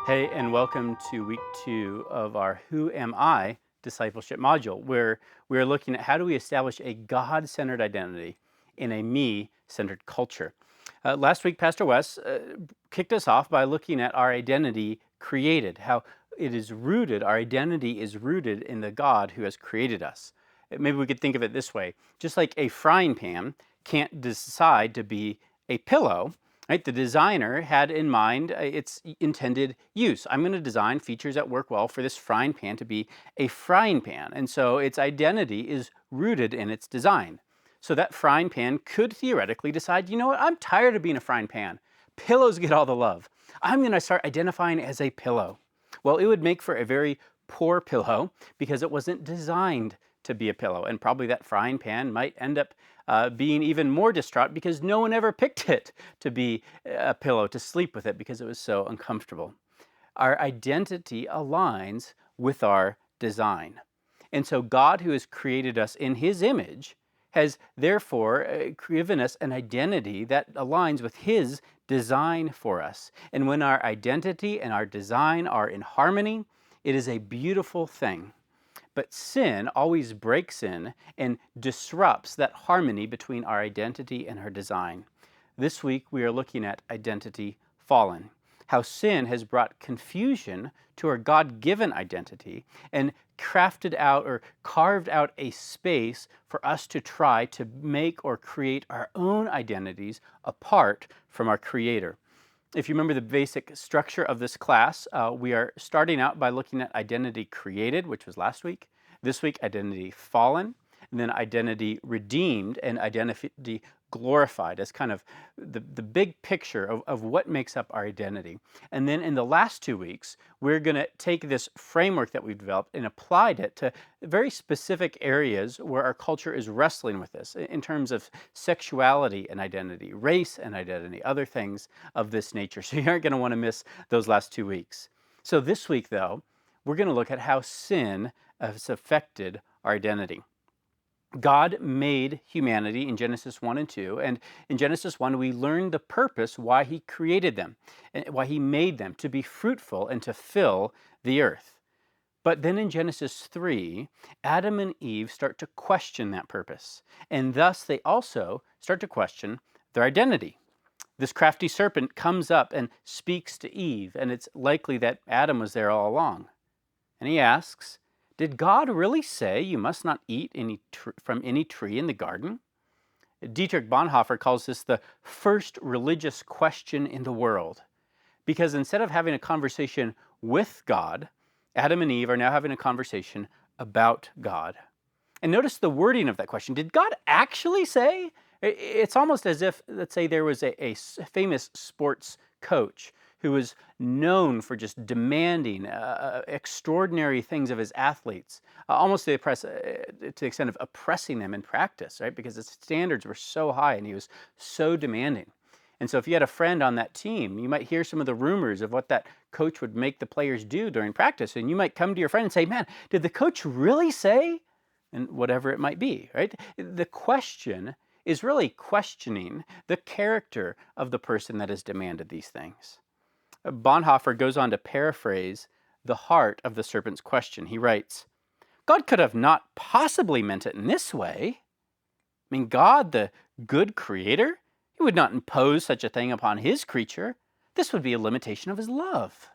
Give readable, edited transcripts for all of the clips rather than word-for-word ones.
Hey, and welcome to week 2 of our Who Am I discipleship module, where we are looking at how do we establish a God centered identity in a me centered culture. Last week, Pastor Wes kicked us off by looking at our identity created, how our identity is rooted in the God who has created us. Maybe we could think of it this way: just like a frying pan can't decide to be a pillow. Right? The designer had in mind its intended use. I'm going to design features that work well for this frying pan to be a frying pan. And so its identity is rooted in its design. So that frying pan could theoretically decide, you know what, I'm tired of being a frying pan. Pillows get all the love. I'm going to start identifying as a pillow. Well, it would make for a very poor pillow because it wasn't designed to be a pillow. And probably that frying pan might end up being even more distraught because no one ever picked it to be a pillow to sleep with it because it was so uncomfortable. Our identity aligns with our design. And so God, who has created us in his image, has therefore given us an identity that aligns with his design for us. And when our identity and our design are in harmony, it is a beautiful thing. But sin always breaks in and disrupts that harmony between our identity and our design. This week, we are looking at identity fallen, how sin has brought confusion to our God-given identity and crafted out or carved out a space for us to try to make or create our own identities apart from our Creator. If you remember the basic structure of this class, we are starting out by looking at identity created, which was last week. This week, identity fallen, and then identity redeemed and identity glorified as kind of the big picture of what makes up our identity. And then in the last 2 weeks, we're going to take this framework that we've developed and applied it to very specific areas where our culture is wrestling with this in terms of sexuality and identity, race and identity, other things of this nature. So you aren't going to want to miss those last 2 weeks. So this week, though, we're going to look at how sin has affected our identity. God made humanity in Genesis 1 and 2, and in Genesis 1 we learn the purpose why he created them, and why he made them, to be fruitful and to fill the earth. But then in Genesis 3, Adam and Eve start to question that purpose, and thus they also start to question their identity. This crafty serpent comes up and speaks to Eve, and it's likely that Adam was there all along. And he asks, did God really say you must not eat from any tree in the garden? Dietrich Bonhoeffer calls this the first religious question in the world, because instead of having a conversation with God, Adam and Eve are now having a conversation about God. And notice the wording of that question. Did God actually say? It's almost as if, let's say, there was a famous sports coach who was known for just demanding extraordinary things of his athletes, almost to the extent of oppressing them in practice, right? Because his standards were so high and he was so demanding. And so if you had a friend on that team, you might hear some of the rumors of what that coach would make the players do during practice. And you might come to your friend and say, man, did the coach really say? And whatever it might be, right? The question is really questioning the character of the person that has demanded these things. Bonhoeffer goes on to paraphrase the heart of the serpent's question. He writes, God could have not possibly meant it in this way. I mean, God, the good creator, he would not impose such a thing upon his creature. This would be a limitation of his love.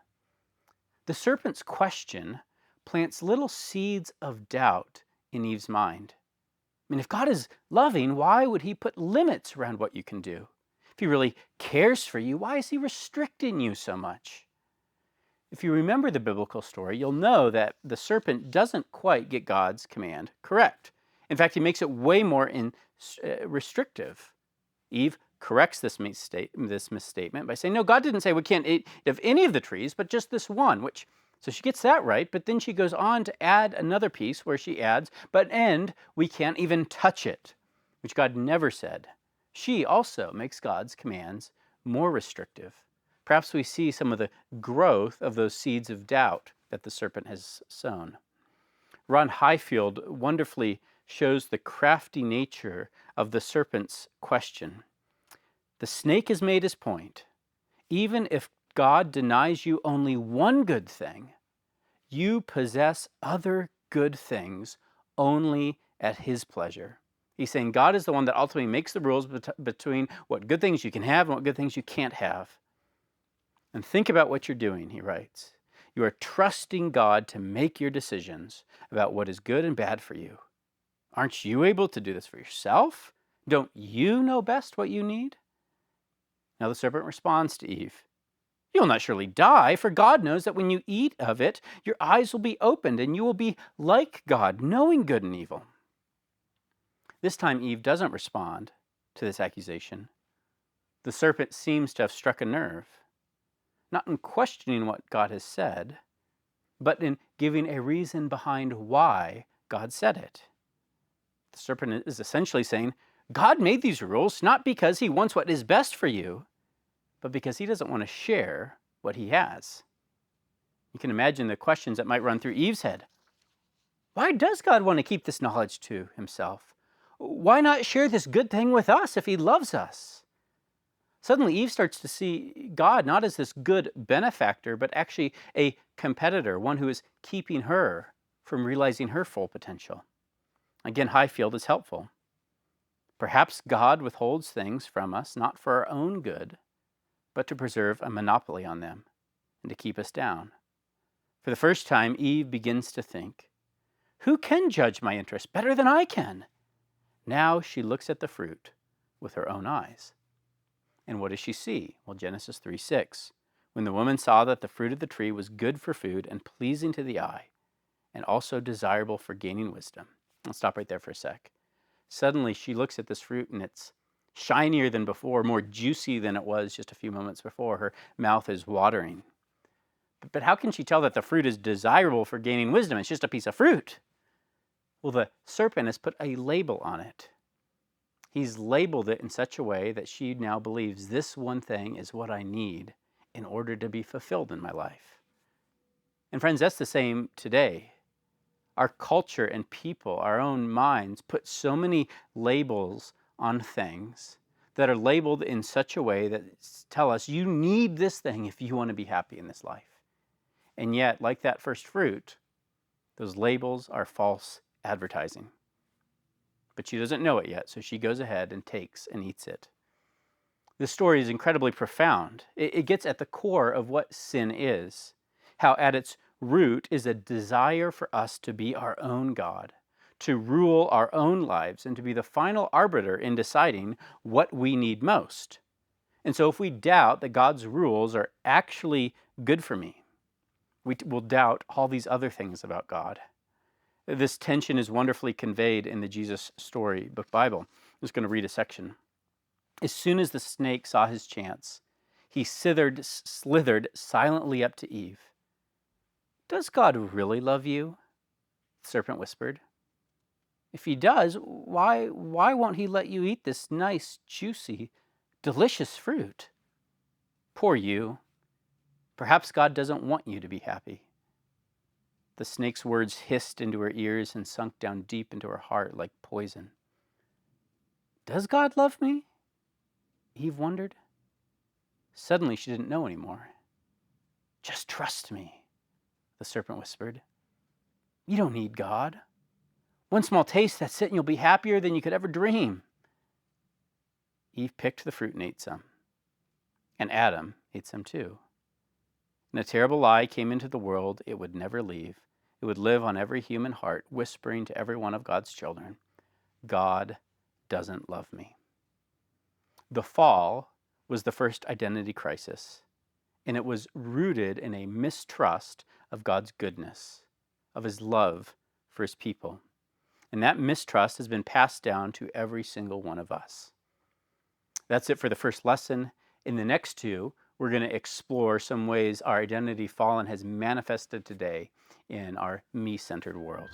The serpent's question plants little seeds of doubt in Eve's mind. I mean, if God is loving, why would he put limits around what you can do? If he really cares for you, why is he restricting you so much? If you remember the biblical story, you'll know that the serpent doesn't quite get God's command correct. In fact, he makes it way more restrictive. Eve corrects this misstatement by saying, no, God didn't say we can't eat of any of the trees, but just this one, so she gets that right, but then she goes on to add another piece where she adds, and we can't even touch it, which God never said. She also makes God's commands more restrictive. Perhaps we see some of the growth of those seeds of doubt that the serpent has sown. Ron Highfield wonderfully shows the crafty nature of the serpent's question. The snake has made his point. Even if God denies you only one good thing, you possess other good things only at his pleasure. He's saying God is the one that ultimately makes the rules between what good things you can have and what good things you can't have. And think about what you're doing, he writes. You are trusting God to make your decisions about what is good and bad for you. Aren't you able to do this for yourself? Don't you know best what you need? Now the serpent responds to Eve. You'll not surely die, for God knows that when you eat of it, your eyes will be opened and you will be like God, knowing good and evil. This time Eve doesn't respond to this accusation. The serpent seems to have struck a nerve, not in questioning what God has said, but in giving a reason behind why God said it. The serpent is essentially saying, God made these rules not because he wants what is best for you, but because he doesn't want to share what he has. You can imagine the questions that might run through Eve's head. Why does God want to keep this knowledge to himself? Why not share this good thing with us if he loves us? Suddenly Eve starts to see God not as this good benefactor, but actually a competitor, one who is keeping her from realizing her full potential. Again, Highfield is helpful. Perhaps God withholds things from us not for our own good, but to preserve a monopoly on them and to keep us down. For the first time, Eve begins to think, who can judge my interests better than I can? Now she looks at the fruit with her own eyes. And what does she see? Well, Genesis 3:6. When the woman saw that the fruit of the tree was good for food and pleasing to the eye, and also desirable for gaining wisdom. I'll stop right there for a sec. Suddenly she looks at this fruit and it's shinier than before, more juicy than it was just a few moments before. Her mouth is watering. But how can she tell that the fruit is desirable for gaining wisdom? It's just a piece of fruit. Well, the serpent has put a label on it. He's labeled it in such a way that she now believes this one thing is what I need in order to be fulfilled in my life. And friends, that's the same today. Our culture and people, our own minds, put so many labels on things that are labeled in such a way that tell us you need this thing if you want to be happy in this life. And yet, like that first fruit, those labels are false advertising. But she doesn't know it yet, so she goes ahead and takes and eats it. This story is incredibly profound. It gets at the core of what sin is, how at its root is a desire for us to be our own God, to rule our own lives, and to be the final arbiter in deciding what we need most. And so if we doubt that God's rules are actually good for me, we will doubt all these other things about God. This tension is wonderfully conveyed in the Jesus Storybook Bible. I'm just going to read a section. As soon as the snake saw his chance, he slithered silently up to Eve. Does God really love you? The serpent whispered. If he does, why won't he let you eat this nice, juicy, delicious fruit? Poor you. Perhaps God doesn't want you to be happy. The snake's words hissed into her ears and sunk down deep into her heart like poison. Does God love me? Eve wondered. Suddenly she didn't know anymore. Just trust me, the serpent whispered. You don't need God. One small taste, that's it, and you'll be happier than you could ever dream. Eve picked the fruit and ate some. And Adam ate some too. And a terrible lie came into the world it would never leave. It would live on every human heart, whispering to every one of God's children, God doesn't love me. The fall was the first identity crisis, and it was rooted in a mistrust of God's goodness, of his love for his people. And that mistrust has been passed down to every single one of us. That's it for the first lesson. In the next two, we're going to explore some ways our identity fallen has manifested today in our me-centered world.